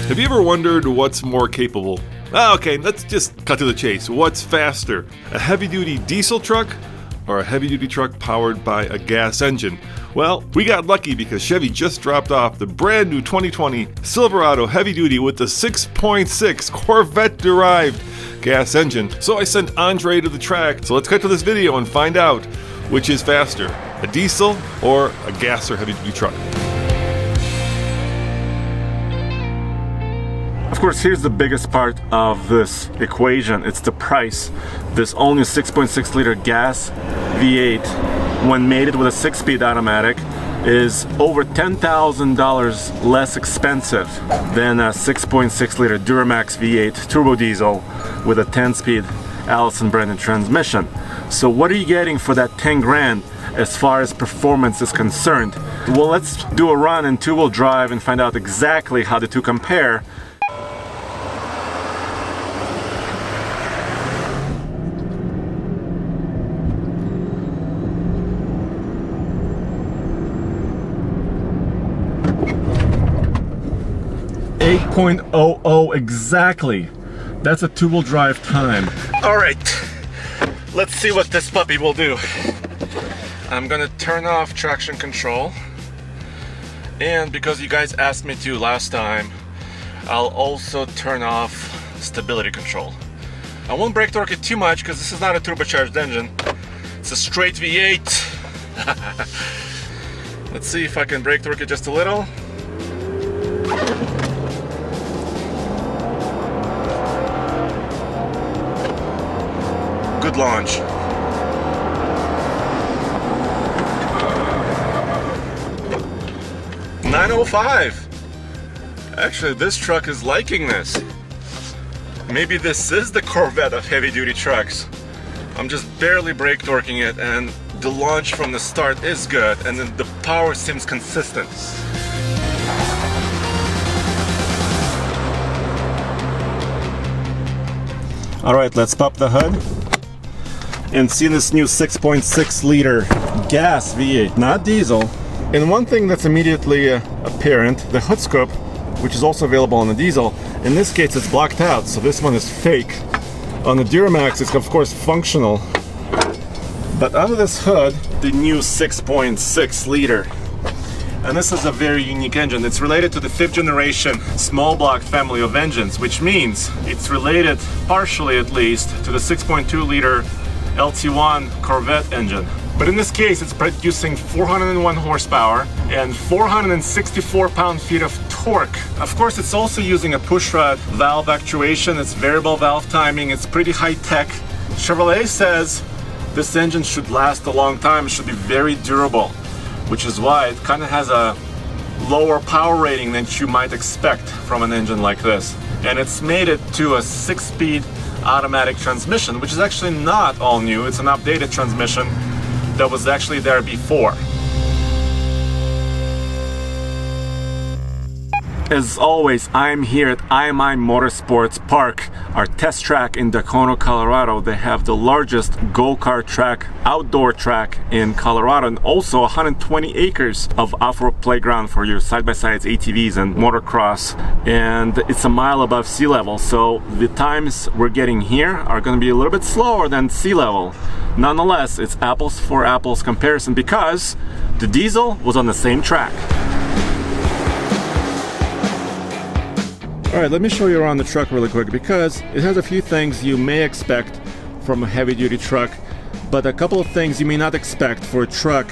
Have you ever wondered what's more capable? Okay, let's just cut to the chase. What's faster, a heavy-duty diesel truck or a heavy-duty truck powered by a gas engine? Well, we got lucky because Chevy just dropped off the brand new 2020 Silverado heavy-duty with the 6.6 Corvette-derived gas engine. So I sent Andre to the track. So let's cut to this video and find out which is faster, a diesel or a gas or heavy-duty truck. Of course, here's the biggest part of this equation. It's the price. This all-new 6.6 liter gas V8, when mated with a 6-speed automatic, is over $10,000 less expensive than a 6.6 liter Duramax V8 turbo diesel with a 10-speed Allison branded transmission. So what are you getting for that 10 grand as far as performance is concerned? Well, let's do a run in two-wheel drive and find out exactly how the two compare. .00 exactly. That's a two-wheel drive time. All right, let's see what this puppy will do. I'm gonna turn off traction control, and because you guys asked me to last time, I'll also turn off stability control. I won't brake torque it too much because this is not a turbocharged engine. It's a straight V8. Let's see if I can brake torque it just a little. Good launch. $905. Actually, this truck is liking this. Maybe this is the Corvette of heavy-duty trucks. I'm just barely brake torquing it, and the launch from the start is good, and then the power seems consistent. All right, let's pop the hood and see this new 6.6 liter gas V8, not diesel. And one thing that's immediately apparent, the hood scope, which is also available on the diesel, in this case it's blacked out, so this one is fake. On the Duramax it's of course functional. But under this hood, the new 6.6 liter. And this is a very unique engine. It's related to the 5th generation small block family of engines, which means it's related, partially at least, to the 6.2 liter LT1 Corvette engine. But in this case, it's producing 401 horsepower and 464 pound-feet of torque. Of course, it's also using a pushrod valve actuation. It's variable valve timing. It's pretty high-tech. Chevrolet says this engine should last a long time. It should be very durable, which is why it kind of has a lower power rating than you might expect from an engine like this. And it's made it to a 6-speed automatic transmission, which is actually not all new. It's an updated transmission that was actually there before. As always, I'm here at IMI Motorsports Park, our test track in Dacono, Colorado. They have the largest go-kart track, outdoor track in Colorado, and also 120 acres of off-road playground for your side-by-sides, ATVs, and motocross. And it's a mile above sea level, so the times we're getting here are going to be a little bit slower than sea level. Nonetheless, it's apples for apples comparison because the diesel was on the same track. Alright, let me show you around the truck really quick because it has a few things you may expect from a heavy-duty truck, but a couple of things you may not expect for a truck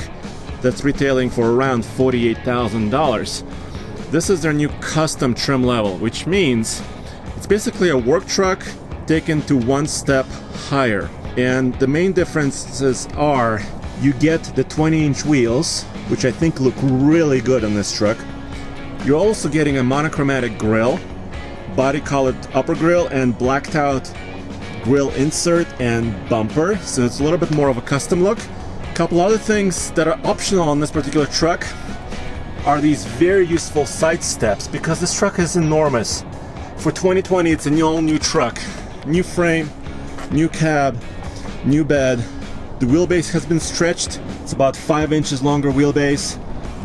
that's retailing for around $48,000. This is their new custom trim level, which means it's basically a work truck taken to one step higher. And the main differences are you get the 20-inch wheels, which I think look really good on this truck. You're also getting a monochromatic grille, body-colored upper grille, and blacked out grille insert and bumper, so it's a little bit more of a custom look. A couple other things that are optional on this particular truck are these very useful side steps because this truck is enormous. For 2020, it's an all-new truck. New frame, new cab, new bed. The wheelbase has been stretched. It's about 5 inches longer wheelbase.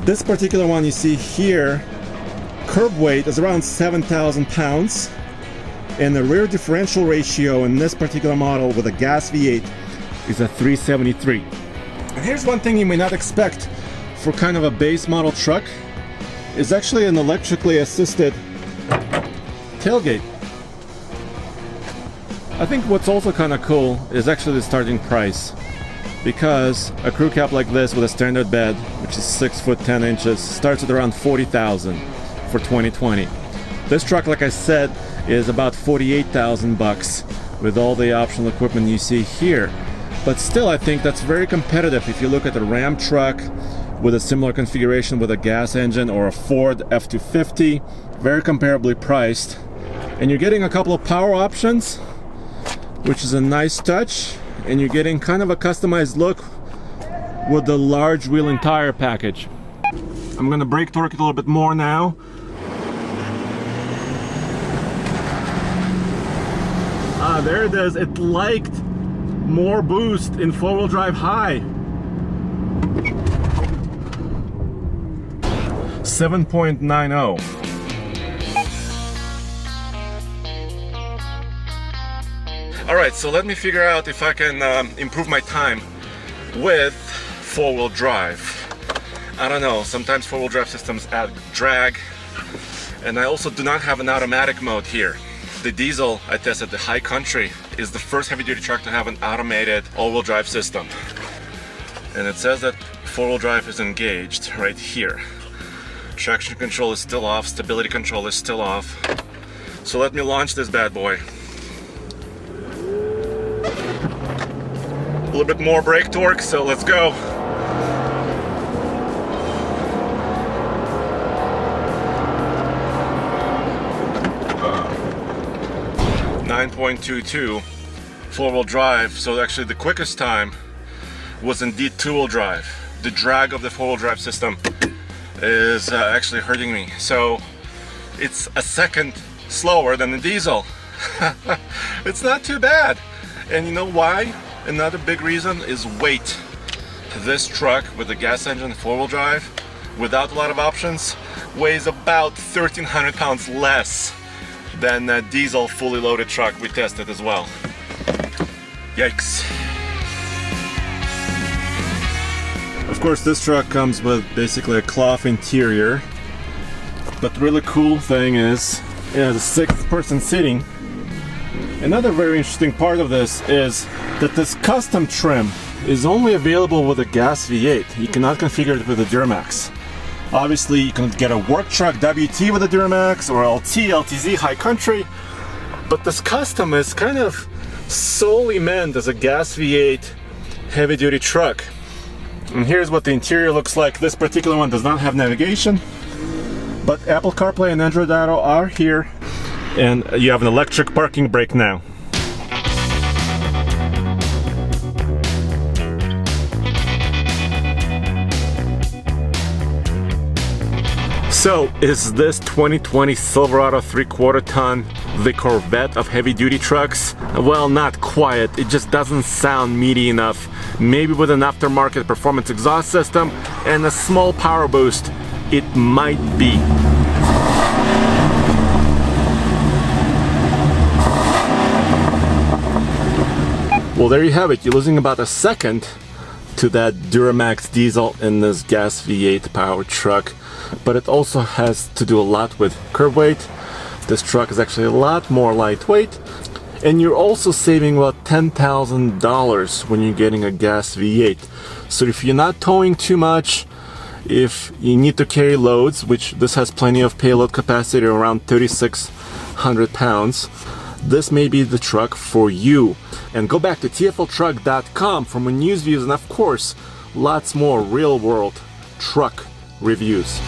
This particular one you see here curb weight is around 7,000 pounds, and the rear differential ratio in this particular model with a gas V8 is a 373. And here's one thing you may not expect for kind of a base model truck, is actually an electrically assisted tailgate. I think what's also kind of cool is actually the starting price, because a crew cab like this with a standard bed, which is 6 foot 10 inches, starts at around $40,000 for 2020. This truck, like I said, is about $48,000 with all the optional equipment you see here. But still, I think that's very competitive if you look at a Ram truck with a similar configuration with a gas engine, or a Ford F-250, very comparably priced. And you're getting a couple of power options, which is a nice touch, and you're getting kind of a customized look with the large wheel and tire package. I'm gonna brake torque it a little bit more now. There it is. It liked more boost in four-wheel drive high. 7.90. Alright, so let me figure out if I can improve my time with four-wheel drive. I don't know, sometimes four-wheel drive systems add drag, and I also do not have an automatic mode here. The diesel I tested, the High Country, is the first heavy-duty truck to have an automated all-wheel drive system. And it says that four-wheel drive is engaged right here. Traction control is still off, stability control is still off. So let me launch this bad boy. A little bit more brake torque, so let's go. .22 four-wheel drive, so actually the quickest time was indeed two-wheel drive. The drag of the four-wheel drive system is actually hurting me, so it's a second slower than the diesel. It's not too bad. And you know why? Another big reason is weight. This truck with the gas engine four-wheel drive without a lot of options weighs about 1,300 pounds less than that diesel fully loaded truck we tested as well. Yikes. Of course, this truck comes with basically a cloth interior, but the really cool thing is it has a 6-person seating. Another very interesting part of this is that this custom trim is only available with a gas V8. You cannot configure it with a Duramax. Obviously, you can get a work truck WT with a Duramax, or LT, LTZ, High Country, but this custom is kind of solely meant as a gas V8 heavy-duty truck. And here's what the interior looks like. This particular one does not have navigation, but Apple CarPlay and Android Auto are here, and you have an electric parking brake now. So, is this 2020 Silverado 3/4 ton the Corvette of heavy-duty trucks? Well, not quite. It just doesn't sound meaty enough. Maybe with an aftermarket performance exhaust system and a small power boost, it might be. Well, there you have it. You're losing about a second to that Duramax diesel in this gas V8 powered truck. But it also has to do a lot with curb weight. This truck is actually a lot more lightweight, and you're also saving about $10,000 when you're getting a gas V8. So if you're not towing too much, if you need to carry loads, which this has plenty of payload capacity, around 3,600 pounds, this may be the truck for you. And go back to tfltruck.com for more news, views, and of course, lots more real-world truck reviews.